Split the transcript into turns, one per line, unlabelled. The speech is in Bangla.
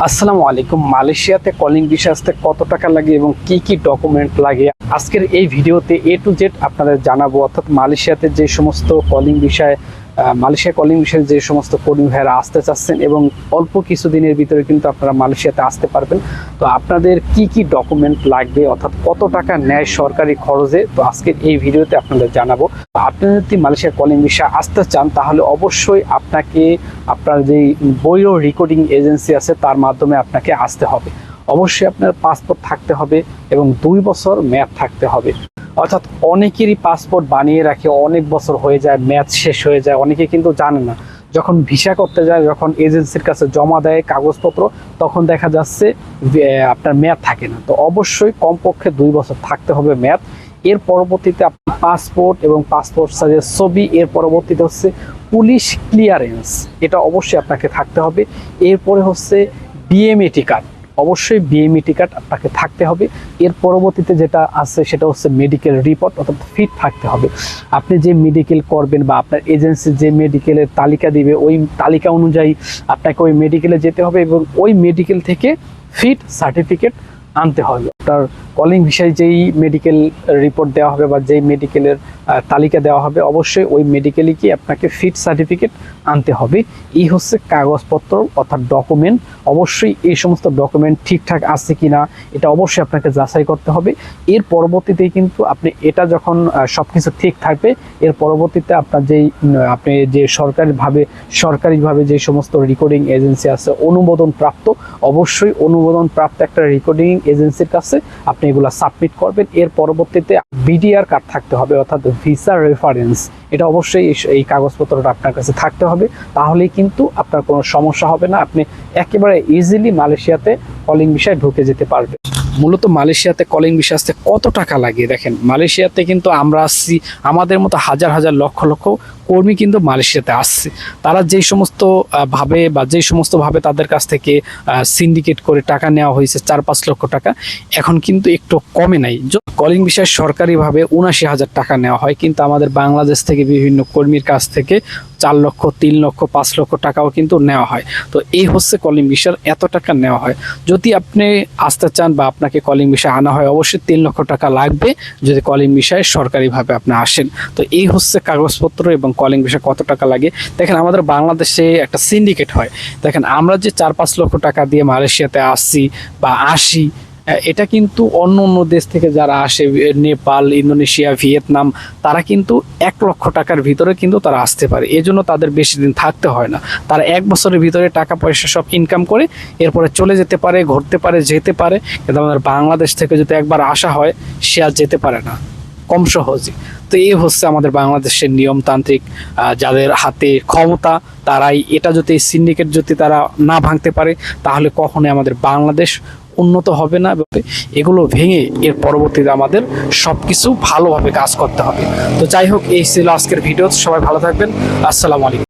আসসালামু আলাইকুম। মালয়েশিয়াতে কলিং ভিসা আসতে কত টাকা লাগে এবং কি কি ডকুমেন্ট লাগে আজকের এই ভিডিওতে এ টু জেড আপনাদের জানাবো। অর্থাৎ মালয়েশিয়াতে যে সমস্ত কলিং ভিসায় যে সমস্ত কর্মী ভাইয়েরা আসতে চাচ্ছেন এবং অল্প কিছুদিনের ভিতরে কিন্তু আপনারা মালয়েশিয়াতে আসতে পারবেন। তো আপনাদের কি কি ডকুমেন্ট লাগবে, অর্থাৎ কত টাকা নেয় সরকারি খরচে, তো আজকের এই ভিডিওতে আপনাদের জানাবো। আপনারা যদি মালয়েশিয়া কলিং ভিসা আসতে চান তাহলে অবশ্যই আপনাকে আপনার যেই বৈরো রেকর্ডিং এজেন্সি আছে তার মাধ্যমে আপনাকে আসতে হবে। অবশ্যই আপনার পাসপোর্ট থাকতে হবে এবং 2 বছর মেয়াদ থাকতে হবে। অর্থাৎ অনেকেরই পাসপোর্ট বানিয়ে রাখে, অনেক বছর হয়ে যায়, মেয়াদ শেষ হয়ে যায়, অনেকে কিন্তু জানে না। যখন ভিসা করতে যায়, যখন এজেন্সির কাছে জমা দেয় কাগজপত্র, তখন দেখা যাচ্ছে আপনার মেয়াদ থাকে না। তো অবশ্যই কমপক্ষে 2 বছর থাকতে হবে মেয়াদ। এর পরবর্তীতে আপনি পাসপোর্ট এবং পাসপোর্ট সাইজের ছবি, এর পরবর্তীতে হচ্ছে পুলিশ ক্লিয়ারেন্স, এটা অবশ্যই আপনাকে থাকতে হবে। এরপরে হচ্ছে বিএমএটি কার্ড, অবশ্যই বিএমএটি কার্ড আপনাকে থাকতে হবে। এর পরবর্তীতে যেটা আছে সেটা হচ্ছে মেডিকেল রিপোর্ট, অর্থাৎ ফিট থাকতে হবে। আপনি যে মেডিকেল করবেন বা আপনার এজেন্সি যে মেডিকেলের তালিকা দিবে, ওই তালিকা অনুযায়ী আপনাকে ওই মেডিকেলে যেতে হবে এবং ওই মেডিকেল থেকে ফিট সার্টিফিকেট আনতে হবে। আপনার কলিং ভিসায় যেই মেডিকেল রিপোর্ট দেওয়া হবে বা যেই মেডিকেলের তালিকা দেওয়া হবে, অবশ্যই ওই মেডিকেলে কি আপনাকে ফিট সার্টিফিকেট আনতে হবে। এই হচ্ছে কাগজপত্র অর্থাৎ ডকুমেন্ট। অবশ্যই এই সমস্ত ডকুমেন্ট ঠিকঠাক আছে কি না এটা অবশ্যই আপনাকে যাচাই করতে হবে। এর পরবর্তীতে কিন্তু আপনি এটা যখন সব কিছু ঠিক থাকবে, এর পরবর্তীতে আপনার আপনি যে সরকারিভাবে যে সমস্ত রেকর্ডিং এজেন্সি আছে অনুমোদন প্রাপ্ত, অবশ্যই অনুমোদন প্রাপ্ত একটা রেকর্ডিং এজেন্সির কাছে আপনি এগুলো সাবমিট করবেন। এর পরবর্তীতে বিডিআর কার্ড থাকতে হবে, অর্থাৎ ভিসা রেফারেন্স, এটা অবশ্যই এই কাগজপত্রটা আপনার কাছে থাকতে হবে। তাহলেই কিন্তু আপনার কোনো সমস্যা হবে না, আপনি একেবারে ইজিলি মালয়েশিয়াতে কলিং ভিসায় ঢুকে যেতে পারবেন। মূলত মালয়েশিয়াতে কলিং ভিসা আসতে কত টাকা লাগে দেখেন। মালয়েশিয়াতে কিন্তু আমরা আসছি, আমাদের মতো হাজার হাজার লক্ষ লক্ষ কর্মী কিন্তু মালয়েশিয়াতে আসছে। তারা যেই সমস্ত ভাবে তাদের কাছ থেকে সিন্ডিকেট করে টাকা নেওয়া হয়েছে 4-5 লক্ষ টাকা, এখন কিন্তু একটু কমে নাই। কলিং ভিসায় সরকারিভাবে 79,000 টাকা নেওয়া হয়, কিন্তু আমাদের বাংলাদেশ থেকে বিভিন্ন কর্মীর কাছ থেকে 4 লক্ষ, 3 লক্ষ, 5 লক্ষ টাকাও কিন্তু নেওয়া হয়। তো এই হচ্ছে কলিং ভিসার এত টাকা নেওয়া হয়। যদি আপনি আসতে চান বা আপনাকে কলিং ভিসা আনা হয়, অবশ্যই 3 লক্ষ টাকা লাগবে যদি কলিং ভিসায় সরকারিভাবে আপনি আসেন। তো এই হচ্ছে কাগজপত্র এবং কলিং ভিসা কত টাকা লাগে। দেখেন আমাদের বাংলাদেশে একটা সিন্ডিকেট হয়। দেখেন আমরা যে 4-5 লক্ষ টাকা দিয়ে মালয়েশিয়াতে আসছি বা আসি, এটা কিন্তু অন্য অন্য দেশ থেকে যারা আসে, নেপাল, ইন্দোনেশিয়া, ভিয়েতনাম, তারা কিন্তু 1 লক্ষ টাকার ভিতরে কিন্তু তারা আসতে পারে। এজন্য তাদের বেশি দিন থাকতে হয় না। তারা 1 বছরের ভিতরে টাকা পয়সা সব ইনকাম করে এরপরে চলে যেতে পারে, ঘুরতে পারে, যেতে পারে। কিন্তু আমাদের বাংলাদেশ থেকে যদি একবার আসা হয়, সে আর যেতে পারে না কম সহজে। তো এই হচ্ছে আমাদের বাংলাদেশের নিয়মতান্ত্রিক, যাদের হাতে ক্ষমতা তারাই এটা, যদি এই সিন্ডিকেট যদি তারা না ভাঙতে পারে তাহলে কখনোই আমাদের বাংলাদেশ উন্নত হবে না। এগুলো ভেঙে এর পরবর্তীতে আমাদের সবকিছু ভালোভাবে কাজ করতে হবে। তো যাই হোক, এই ছিল আজকের ভিডিও। সবাই ভালো থাকবেন। আসসালামু আলাইকুম।